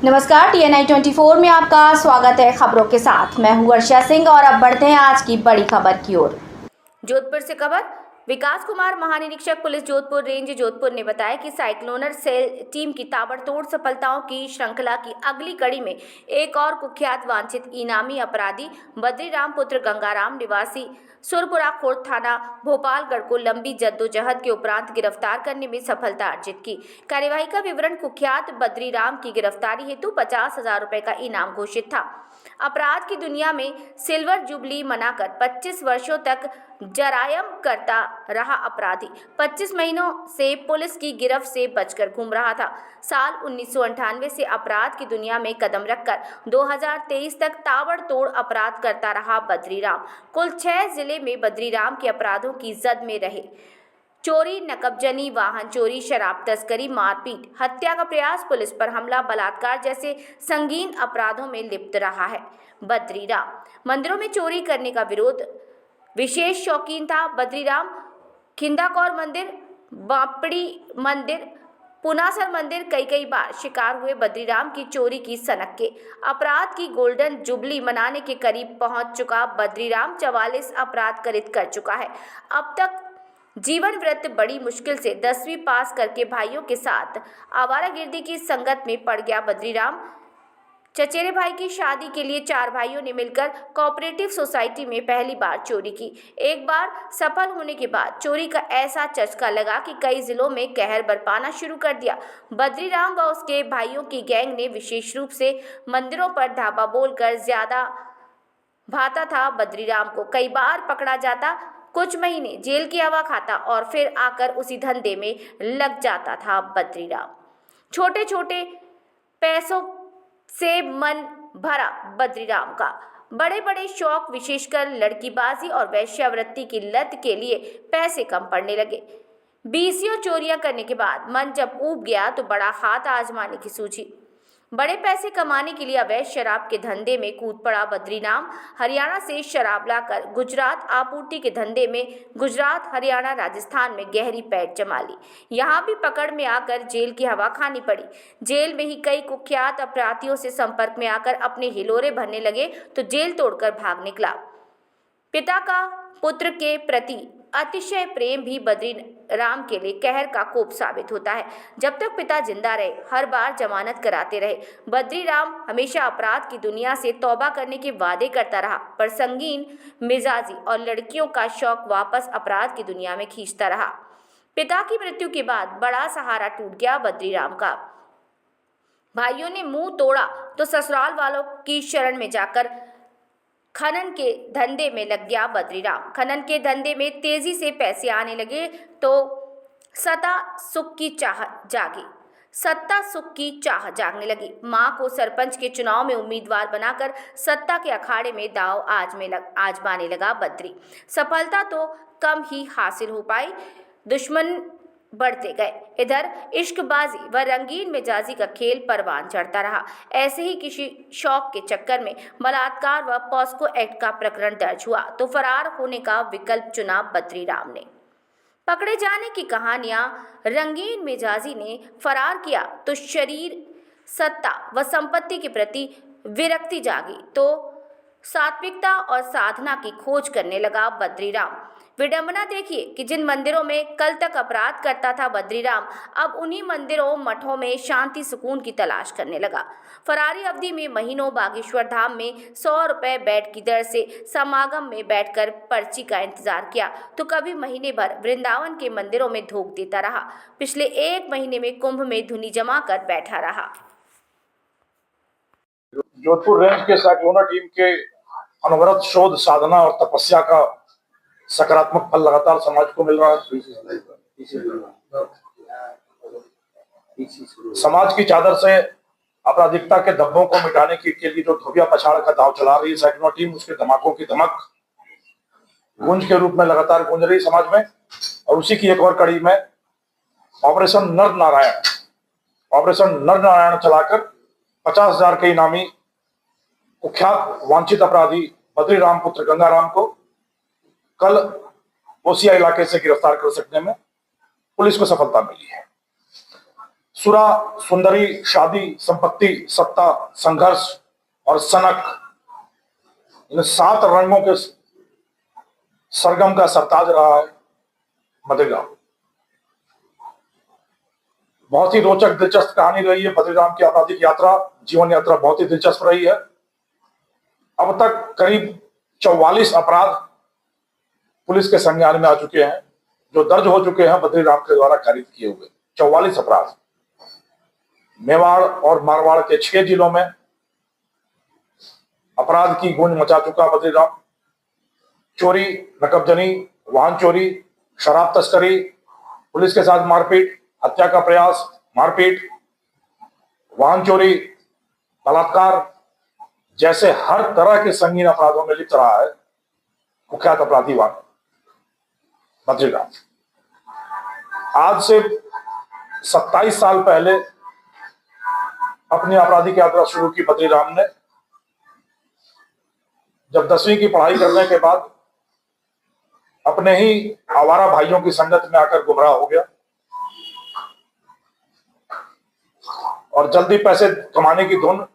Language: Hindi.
नमस्कार, TNI 24 में आपका स्वागत है। खबरों के साथ मैं हूं वर्षा सिंह और अब बढ़ते हैं आज की बड़ी खबर की ओर। जोधपुर से खबर। विकास कुमार, महानिरीक्षक पुलिस जोधपुर रेंज जोधपुर ने बताया कि साइक्लोनर सेल टीम की ताबड़तोड़ सफलताओं की श्रृंखला की अगली कड़ी में एक और कुख्यात वांछित इनामी अपराधी बद्रीराम पुत्र गंगाराम निवासी सुरपुरा खुर्द थाना भोपालगढ़ को लंबी जद्दोजहद के उपरांत गिरफ्तार करने में सफलता अर्जित की। कार्यवाही का विवरण। कुख्यात बद्रीराम की गिरफ्तारी हेतु 50,000 रुपए का इनाम घोषित था। अपराध की दुनिया में सिल्वर जुबली मनाकर 25 वर्षों तक जरायम करता रहा अपराधी 25 महीनों से पुलिस की गिरफ्त से बचकर घूम रहा था। साल 1998 से अपराध की दुनिया में कदम रखकर 2023 तक ताबड़तोड़ अपराध करता रहा बद्रीराम। कुल 6 जिले में बद्रीराम के अपराधों की जद में रहे। चोरी, नकबजनी, वाहन चोरी, शराब तस्करी, मारपीट, हत्या का प्रयास, पुलिस पर हमला, बलात्कार जैसे संगीन अपराधों में लिप्त रहा है बद्रीराम। मंदिरों में चोरी करने का विशेष शौकीन था बद्रीराम। खिंदाकौर मंदिर, बापड़ी मंदिर, पुनासर मंदिर कई बार शिकार हुए बद्रीराम की चोरी की सनक के। अपराध की गोल्डन जुबली मनाने के करीब पहुंच चुका बद्रीराम 44 अपराध करित कर चुका है। अब तक जीवन व्रत बड़ी मुश्किल से 10वीं पास करके भाइयों के साथ आवारागर्दी की संगत में पड़ गया बद्रीराम। चचेरे भाई की शादी के लिए 4 भाइयों ने मिलकर कोऑपरेटिव सोसाइटी में पहली बार चोरी की। एक बार सफल होने के बाद चोरी का ऐसा चस्का लगा कि कई जिलों में कहर बरपाना शुरू कर दिया। बद्रीराम व उसके भाइयों की गैंग ने विशेष रूप से मंदिरों पर धावा बोलकर ज्यादा भाता था बद्रीराम को। कई बार पकड़ा जाता, कुछ महीने जेल की हवा खाता और फिर आकर उसी धंधे में लग जाता था बद्रीराम। छोटे छोटे पैसों से मन भरा बद्रीराम का। बड़े बड़े शौक, विशेषकर लड़कीबाजी और वेश्यावृत्ति की लत के लिए पैसे कम पड़ने लगे। 20 चोरियां करने के बाद मन जब ऊब गया तो बड़ा हाथ आजमाने की सूझी। बड़े पैसे कमाने के लिए अवैध शराब के धंधे में कूद पड़ा बद्रीराम। हरियाणा से शराब लाकर गुजरात आपूर्ति के धंधे में गुजरात, हरियाणा, राजस्थान में गहरी पैठ जमा ली। यहाँ भी पकड़ में आकर जेल की हवा खानी पड़ी। जेल में ही कई कुख्यात अपराधियों से संपर्क में आकर अपने हिलोरे भरने लगे तो जेल तोड़कर भाग निकला। पिता का पुत्र के प्रति अतिशय प्रेम भी बद्रीराम के लिए कहर का कोप साबित होता है। जब तक पिता जिंदा रहे हर बार जमानत कराते रहे। बद्रीराम हमेशा अपराध की दुनिया से तौबा करने के वादे करता रहा, पर संगीन मिजाजी और लड़कियों का शौक वापस अपराध की दुनिया में खींचता रहा। पिता की मृत्यु के बाद बड़ा सहारा टूट गया बद्रीराम का। भाइयों ने मुंह तोड़ा तो ससुराल वालों की शरण में जाकर खनन के धंधे में लग गया बद्रीराम। खनन के धंधे में तेजी से पैसे आने लगे तो सत्ता सुख की चाह जागने लगी। मां को सरपंच के चुनाव में उम्मीदवार बनाकर सत्ता के अखाड़े में दांव आजमाने लगा बद्री। सफलता तो कम ही हासिल हो पाई, दुश्मन बढ़ते गए। इधर इश्कबाजी व रंगीन मिजाजी का खेल परवान चढ़ता रहा। ऐसे ही किसी शौक के चक्कर में बलात्कार व पॉस्को एक्ट का प्रकरण दर्ज हुआ तो फरार होने का विकल्प चुना बद्रीराम ने। पकड़े जाने की कहानियां। रंगीन मिजाजी ने फरार किया तो शरीर, सत्ता व संपत्ति के प्रति विरक्ति जागी तो सात्विकता और साधना की खोज करने लगा बद्रीराम। विडंबना देखिए कि जिन मंदिरों में कल तक अपराध करता था बद्रीराम, अब उन्हीं मंदिरों, मठों में शांति सुकून की तलाश करने लगा। फरारी अवधि में महीनों बागेश्वर धाम में 100 रुपए बेड की दर से समागम में बैठकर पर्ची का इंतजार किया तो कभी महीने भर वृंदावन के मंदिरों में धोख देता रहा। पिछले 1 महीने में कुंभ में धुनी जमा कर बैठा रहा। जोधपुर रेंज के साइक्लोनर टीम के अनवरत शोध, साधना और तपस्या का सकारात्मक फल लगातार समाज को मिल रहा है। समाज की चादर से आपराधिकता के धब्बों को मिटाने के लिए जो धोबिया पछाड़ का दांव चला रही है साइक्लोनर टीम, उसके धमाकों की धमक गूंज के रूप में लगातार गूंज रही समाज में। और उसी की एक और कड़ी में ऑपरेशन नर नारायण चलाकर 50,000 के इनामी कुख्यात वांछित अपराधी बद्रीराम पुत्र गंगाराम को कल ओसिया इलाके से गिरफ्तार कर सकने में पुलिस को सफलता मिली है। सुरा, सुंदरी, शादी, संपत्ति, सत्ता, संघर्ष और सनक, इन 7 रंगों के सरगम का सरताज रहा है बद्रीराम। बहुत ही रोचक दिलचस्प कहानी रही है बद्रीराम की आपराधिक यात्रा, जीवन यात्रा बहुत ही दिलचस्प रही है। अब तक करीब 44 अपराध पुलिस के संज्ञान में आ चुके हैं, जो दर्ज हो चुके हैं बद्रीराम के द्वारा कारित किए हुए 44 अपराध। मेवाड़ और मारवाड़ के 6 जिलों में अपराध की गूंज मचा चुका बद्रीराम। चोरी, नकबजनी, वाहन चोरी, शराब तस्करी, पुलिस के साथ मारपीट, हत्या का प्रयास, मारपीट, वाहन चोरी, बलात्कार जैसे हर तरह के संगीन अपराधों में लिप्त रहा है कुख्यात अपराधी बद्रीराम। आज से 27 साल पहले अपनी आपराधिक यात्रा शुरू की बद्रीराम ने। जब 10वीं की पढ़ाई करने के बाद अपने ही आवारा भाइयों की संगत में आकर गुमराह हो गया और जल्दी पैसे कमाने की धुन